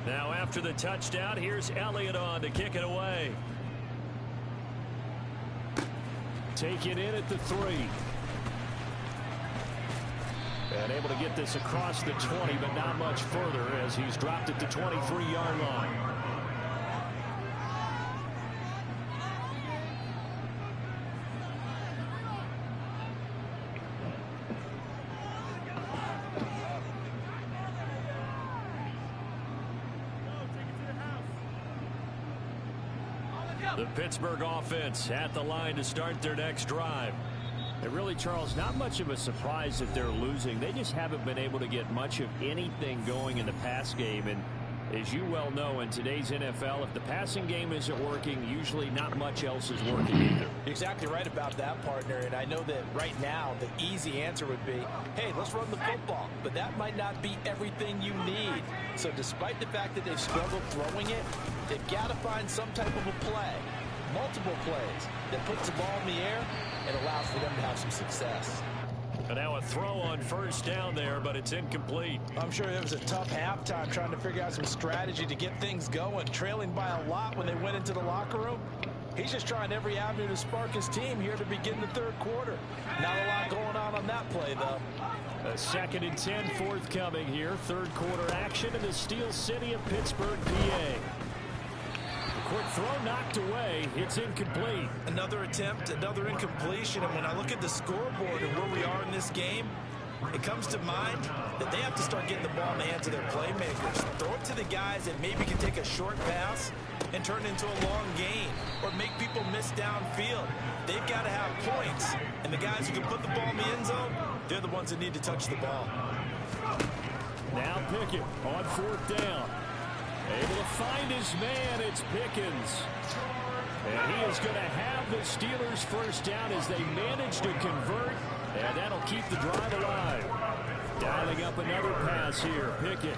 Now after the touchdown, here's Elliott on to kick it away. Take it in at the 3. And able to get this across the 20, but not much further as he's dropped it to 23-yard line. The Pittsburgh offense at the line to start their next drive. And really, Charles, not much of a surprise that they're losing. They just haven't been able to get much of anything going in the pass game. And as you well know, in today's NFL, if the passing game isn't working, usually not much else is working either. You're exactly right about that, partner. And I know that right now the easy answer would be, hey, let's run the football. But that might not be everything you need. So despite the fact that they've struggled throwing it, they've got to find some type of a play, multiple plays, that puts the ball in the air and allows for them to have some success. And now a throw on first down there, but it's incomplete. I'm sure it was a tough halftime trying to figure out some strategy to get things going, trailing by a lot when they went into the locker room. He's just trying every avenue to spark his team here to begin the third quarter. Not a lot going on that play, though. A 2nd and 10 forthcoming here. Third quarter action in the Steel City of Pittsburgh, PA. Quick throw knocked away. It's incomplete. Another attempt, another incompletion. And when I look at the scoreboard and where we are in this game, it comes to mind that they have to start getting the ball in the hands of their playmakers. Throw it to the guys that maybe can take a short pass and turn it into a long gain or make people miss downfield. They've got to have points. And the guys who can put the ball in the end zone, they're the ones that need to touch the ball. Now Pickett on 4th down. Able to find his man, it's Pickens. And he is going to have the Steelers first down as they manage to convert, and that'll keep the drive alive. Dialing up another pass here, Pickett.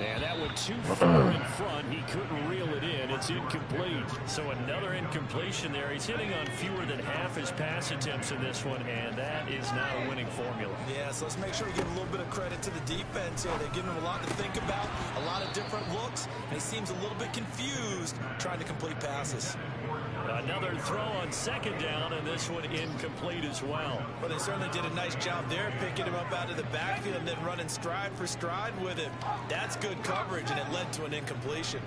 And that went too far in front. He couldn't reel it in. It's incomplete. So another incompletion there. He's hitting on fewer than half his pass attempts in this one, and that is not a winning formula. Yeah, so let's make sure we give a little bit of credit to the defense here. They're giving him a lot to think about, a lot of different looks, and he seems a little bit confused trying to complete passes. Another throw on 2nd down, and this one incomplete as well. Well, they certainly did a nice job there, picking him up out of the backfield and then running stride for stride with him. That's good coverage, and it led to an incompletion.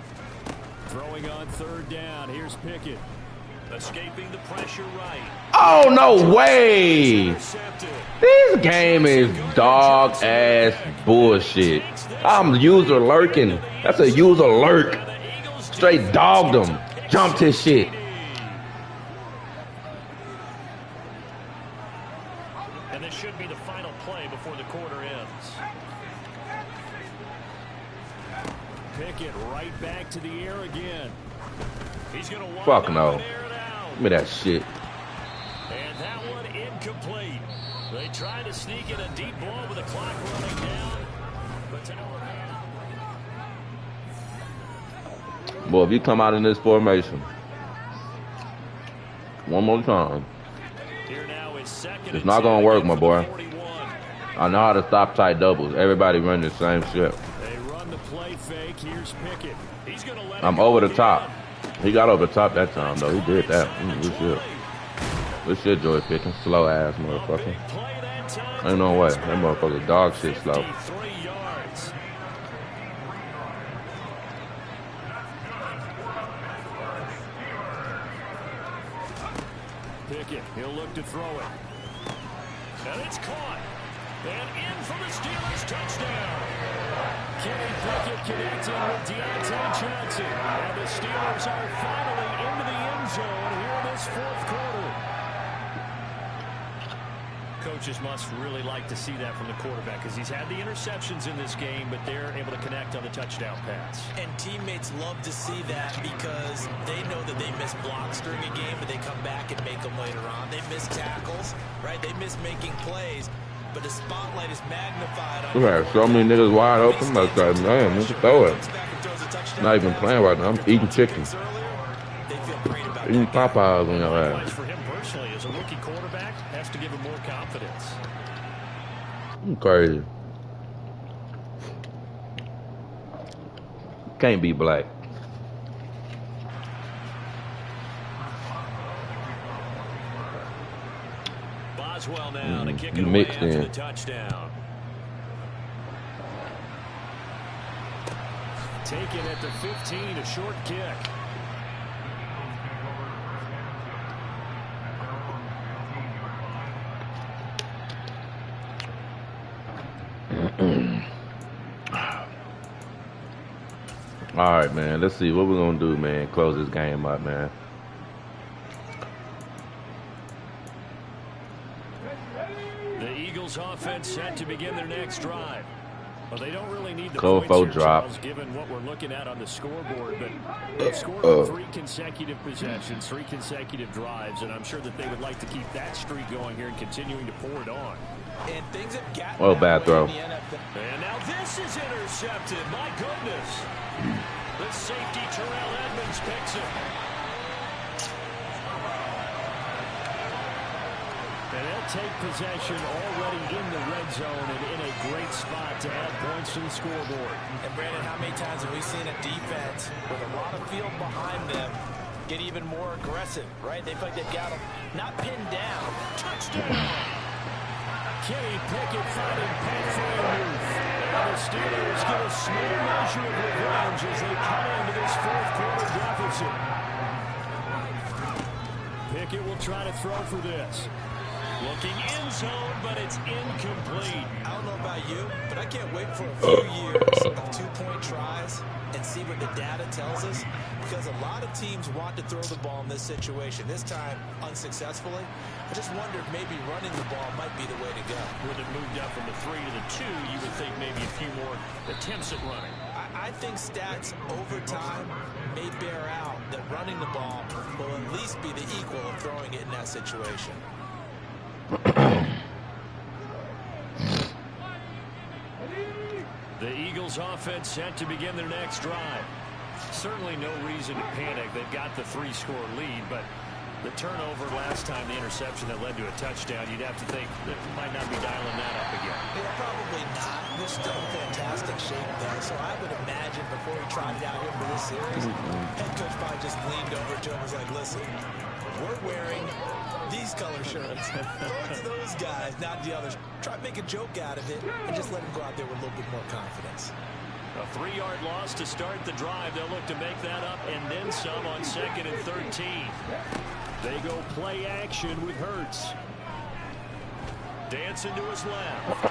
Throwing on 3rd down. Here's Pickett. Escaping the pressure right. Oh, no way. This game is dog-ass bullshit. I'm user lurking. That's a user lurk. Straight dogged him. Jumped his shit. And this should be the final play before the quarter ends. Pickett right back to the air again. He's going to fuck no. Give me that shit. And that one incomplete. They try to sneak in a deep ball with the clock running down. But boy, if you come out in this formation one more time, it's not gonna work, my boy. I know how to stop tight doubles. Everybody run the same shit. They run the play fake. Here's Pickett. He's gonna let I'm over the top. He got over the top that time, though. He did that. Good shit. Good shit, Joey Pickens. Slow ass motherfucker. Ain't no way. That motherfucker dog shit slow. Pickett, he'll look to throw it. And it's caught. And in for the Steelers touchdown. Kenny Pickett connecting with Deontay Johnson. And the Steelers are finally into the end zone here in this 4th quarter. Coaches must really like to see that from the quarterback because he's had the interceptions in this game, but they're able to connect on the touchdown pass. And teammates love to see that because they know that they miss blocks during a game, but they come back and make them later on. They miss tackles, right? They miss making plays, but the spotlight is magnified. Right, so many niggas wide open. Like, man, let's throw it. Not even playing right now. I'm eating chicken. Eating Popeyes on your ass. For him personally, as a rookie quarterback, has to give him more confidence. I'm crazy. Can't be black. Boswell now to kick it You away mixed after in. the touchdown. Taken at the 15, a short kick. All right, man. Let's see what we're gonna do, man. Close this game up, man. The Eagles offense set to begin their next drive. Well, they don't really need the Cole points here, drop. Charles, given what we're looking at on the scoreboard. But they've scored on 3 consecutive possessions, 3 consecutive drives, and I'm sure that they would like to keep that streak going here and continuing to pour it on. And things have gotten Oh, bad throw. And now this is intercepted. My goodness. The safety, Terrell Edmonds, picks it. And they'll take possession already in the red zone and in a great spot to add points to the scoreboard. And Brandon, how many times have we seen a defense with a lot of field behind them get even more aggressive, right? They feel like they've got them not pinned down. Touchdown! Kenny Pickett finding Pat Freiermuth. And the Steelers get a small measure of revenge as they come into this fourth quarter deficit. Pickett will try to throw for this. Looking in zone, but it's incomplete. I don't know about you, but I can't wait for a few years of 2-point tries and see what the data tells us, because a lot of teams want to throw the ball in this situation. This time, unsuccessfully. I just wonder if maybe running the ball might be the way to go. With it moved up from the 3 to the 2, you would think maybe a few more attempts at running. I think stats over time may bear out that running the ball will at least be the equal of throwing it in that situation. The Eagles offense set to begin their next drive. Certainly no reason to panic. They've got the 3-score lead, but the turnover last time, the interception that led to a touchdown, you'd have to think that might not be dialing that up again. Yeah, probably not. They're still in fantastic shape there, so I would imagine before he trotted out here for this series, head coach probably just leaned over to him and was like, listen, we're wearing these color shirts. Throw it to those guys, not the others. Try to make a joke out of it and just let them go out there with a little bit more confidence. A 3-yard loss to start the drive. They'll look to make that up and then some on 2nd and 13. They go play action with Hurts. Dancing to his left.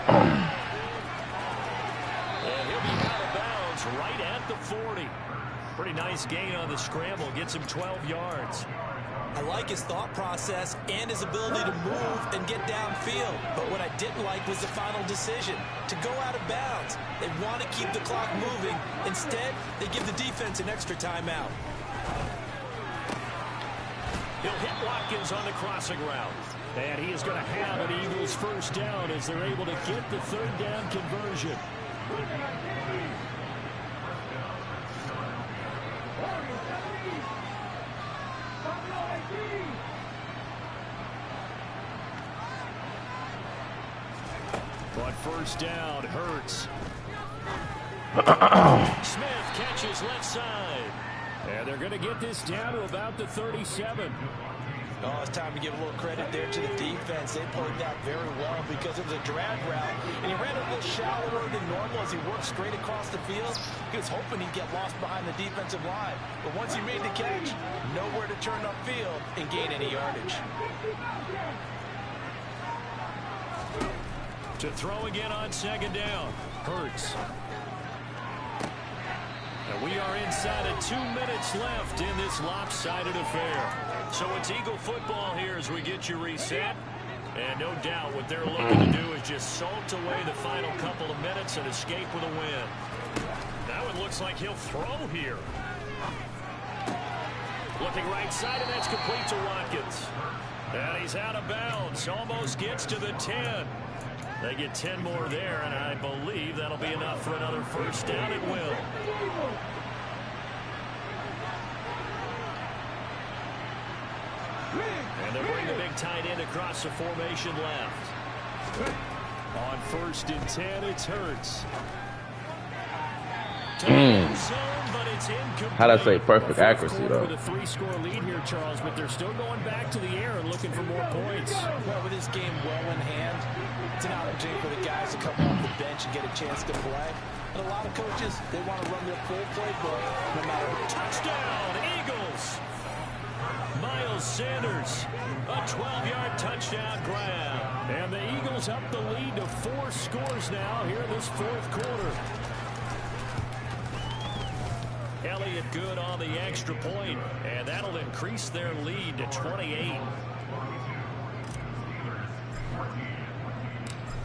And he'll be out of bounds right at the 40. Pretty nice gain on the scramble. Gets him 12 yards. I like his thought process and his ability to move and get downfield. But what I didn't like was the final decision to go out of bounds. They want to keep the clock moving. Instead, they give the defense an extra timeout. He'll hit Watkins on the crossing route. And he is going to have an Eagles first down as they're able to get the 3rd down conversion. On first down, Hurts. Smith catches left side. And they're going to get this down to about the 37. Oh, it's time to give a little credit there to the defense. They played that very well because it was a drag route, and he ran a little shallower than normal as he worked straight across the field. He was hoping he'd get lost behind the defensive line, but once he made the catch, nowhere to turn upfield and gain any yardage. To throw again on 2nd down, Hurts. And we are inside of 2 minutes left in this lopsided affair. So it's Eagle football here as we get you reset. And no doubt what they're looking to do is just salt away the final couple of minutes and escape with a win. Now it looks like he'll throw here. Looking right side, and that's complete to Watkins. And he's out of bounds. Almost gets to the 10. They get 10 more there, and I believe that'll be enough for another first down. It will. And they'll bring the big tight end across the formation left. On 1st and 10, it's Hurts. to the end zone, but it's incomplete. How'd I say perfect accuracy, though? With a 3-score lead here, Charles, but they're still going back to the air and looking for more points. Well, with this game well in hand, it's an opportunity for the guys to come off the bench and get a chance to play. And a lot of coaches, they want to run their full playbook no matter what. Touchdown, Eagles! Miles Sanders, a 12-yard touchdown grab. And the Eagles up the lead to 4 scores now here in this fourth quarter. Elliott good on the extra point, and that'll increase their lead to 28.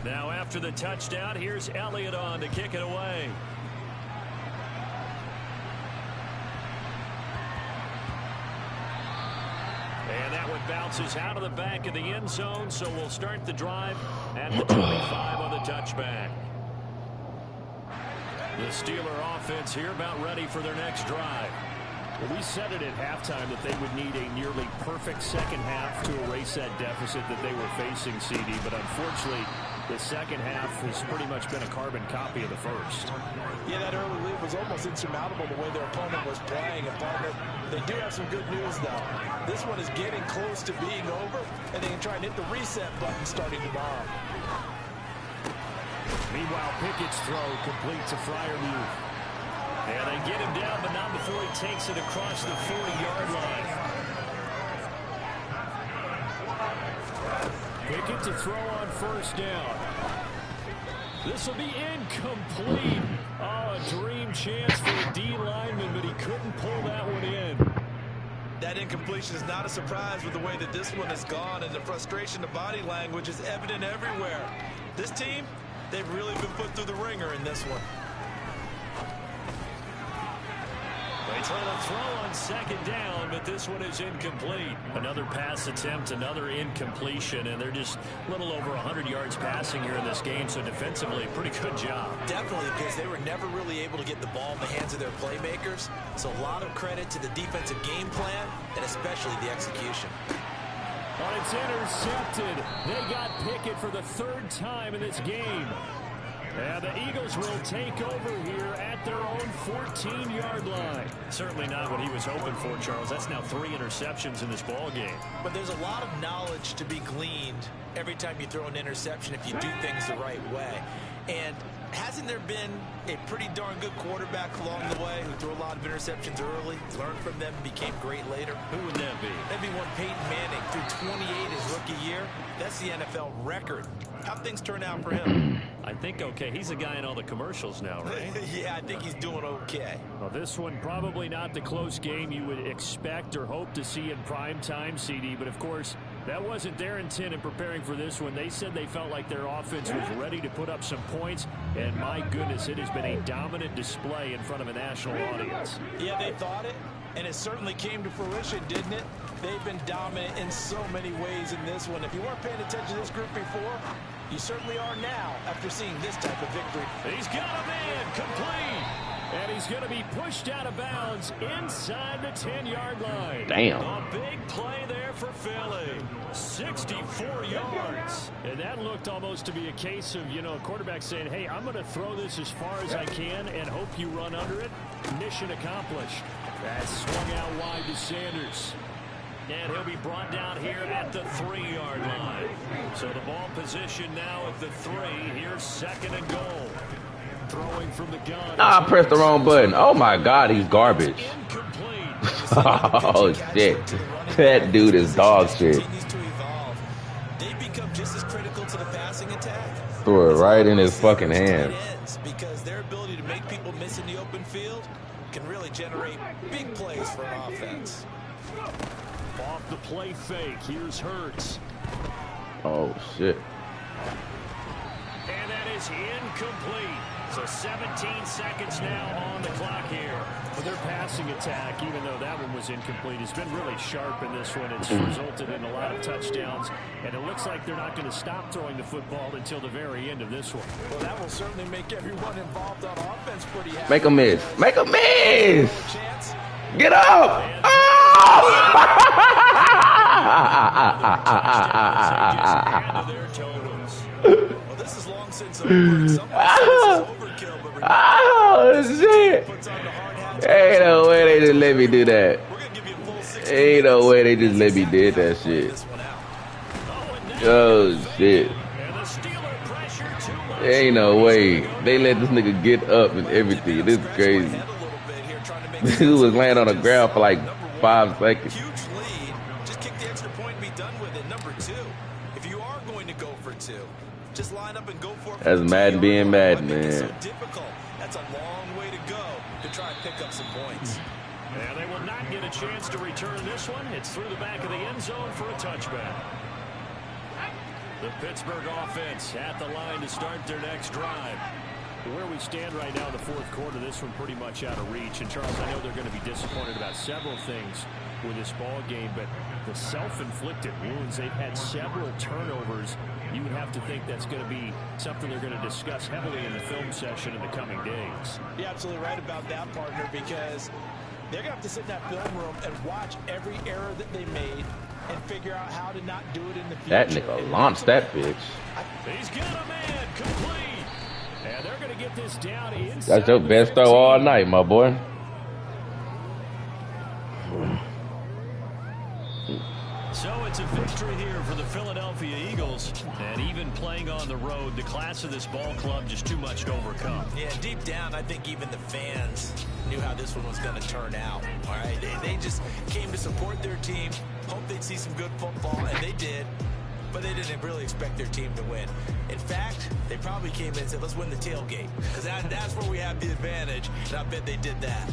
Now after the touchdown, here's Elliott on to kick it away. And that one bounces out of the back of the end zone, so we'll start the drive at the 25 on the touchback. The Steeler offense here about ready for their next drive. Well, we said it at halftime that they would need a nearly perfect second half to erase that deficit that they were facing, CD, but unfortunately the second half has pretty much been a carbon copy of the first. Yeah, that early lead was almost insurmountable the way their opponent was playing. And partner, they do have some good news, though. This one is getting close to being over, and they can try and hit the reset button starting tomorrow. Meanwhile, Pickett's throw complete to Freiermuth. And they get him down, but not before he takes it across the 40-yard line. Pickett to throw on first down. This will be incomplete. Oh, a dream chance for a D lineman, but he couldn't pull that one in. That incompletion is not a surprise with the way that this one has gone, and the frustration, the body language is evident everywhere. This team, they've really been put through the ringer in this one. They try to throw on second down, but this one is incomplete. Another pass attempt, another incompletion, and they're just a little over 100 yards passing here in this game, so defensively, pretty good job. Definitely, because they were never really able to get the ball in the hands of their playmakers, so a lot of credit to the defensive game plan, and especially the execution. Well, it's intercepted. They got Pickett for the 3rd time in this game. And the Eagles will take over here at their own 14-yard line. Certainly not what he was hoping for, Charles. That's now 3 interceptions in this ball game. But there's a lot of knowledge to be gleaned every time you throw an interception if you do things the right way. And hasn't there been a pretty darn good quarterback along the way who threw a lot of interceptions early, learned from them, became great later? Who would that be? That'd be one Peyton Manning threw 28 his rookie year. That's the NFL record. How'd things turn out for him? I think okay. He's a guy in all the commercials now, right? Yeah, I think he's doing okay. Well, this one probably not the close game you would expect or hope to see in prime time, CD. But, of course, that wasn't their intent in preparing for this one. They said they felt like their offense was ready to put up some points. And, my goodness, it has been a dominant display in front of a national audience. Yeah, they thought it, and it certainly came to fruition, didn't it? They've been dominant in so many ways in this one. If you weren't paying attention to this group before, you certainly are now after seeing this type of victory. He's got a man complete. And he's going to be pushed out of bounds inside the 10-yard line. Damn. A big play there for Philly. 64 yards. And that looked almost to be a case of, you know, a quarterback saying, hey, I'm going to throw this as far as I can and hope you run under it. Mission accomplished. That swung out wide to Sanders. And he'll be brought down here at the 3-yard line. So the ball position now at the 3. Here's 2nd and goal. Throwing from the gun. I pressed the wrong button. Oh, my God, he's garbage. Oh, shit. That dude is dog shit. They become just as critical to the passing attack. Threw it right in his fucking hand. Because their ability to make people miss in the open field can really generate big plays for an offense. Off the play fake. Here's Hurts. Oh, shit. And that is incomplete. So 17 seconds now on the clock here. But their passing attack, even though that one was incomplete, has been really sharp in this one. It's resulted in a lot of touchdowns. And it looks like they're not going to stop throwing the football until the very end of this one. Well, that will certainly make everyone involved on offense pretty happy. Make a miss. Make a miss. Get up. Well, this this is long since over. Some might say this is overkill, but remember, Oh, shit. puts on the hard hat. Ain't no way they just let me do that. We're going to give you a full 60 Ain't no minutes. way they just let me do that shit. This one out. Oh, shit. And the Steeler pressure too much. Ain't no way. They let this nigga get up and everything. This is crazy. Head a little bit here, trying to make This dude was laying on the ground for like 5 seconds. huge lead. Just kick the extra point and be done with it. Number 2, if you are going to go for 2, just line up and go for it. That's Madden being Madden, Why make it so man. difficult? That's a long way to go to try and pick up some points. And they will not get a chance to return this one. It's through the back of the end zone for a touchback. The Pittsburgh offense at the line to start their next drive. Where we stand right now in the fourth quarter, this one pretty much out of reach. And, Charles, I know they're going to be disappointed about several things with this ball game, but the self-inflicted wounds, they've had several turnovers. You would have to think that's going to be something they're going to discuss heavily in the film session in the coming days. You're absolutely right about that, partner, because they're going to have to sit in that film room and watch every error that they made and figure out how to not do it in the future. That nigga launched that bitch. He's got a man complete. And they're going to get this down inside. That's your best throw all night, my boy. So it's a victory here for the Philadelphia Eagles. And even playing on the road, the class of this ball club just too much to overcome. Yeah, deep down, I think even the fans knew how this one was going to turn out. All right, they just came to support their team, hoped they'd see some good football, and they did. But they didn't really expect their team to win. In fact, they probably came in and said, let's win the tailgate. Because that's where we have the advantage, and I bet they did that.